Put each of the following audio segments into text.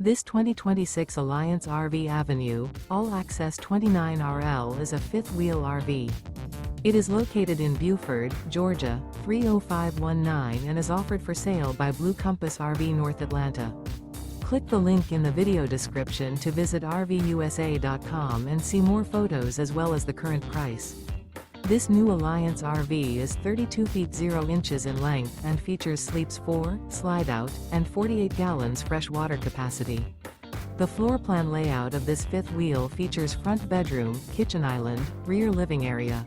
This 2026 Alliance RV Avenue, all-access 29RL is a fifth-wheel RV. It is located in Buford, Georgia, 30519 and is offered for sale by Blue Compass RV North Atlanta. Click the link in the video description to visit RVUSA.com and see more photos as well as the current price. This new Alliance RV is 32 feet 0 inches in length and features sleeps 4, slide-out, and 48 gallons fresh water capacity. The floor plan layout of this fifth wheel features front bedroom, kitchen island, rear living area.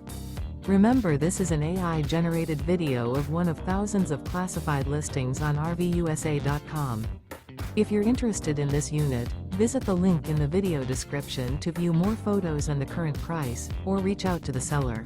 Remember, this is an AI-generated video of one of thousands of classified listings on RVUSA.com. If you're interested in this unit, visit the link in the video description to view more photos and the current price, or reach out to the seller.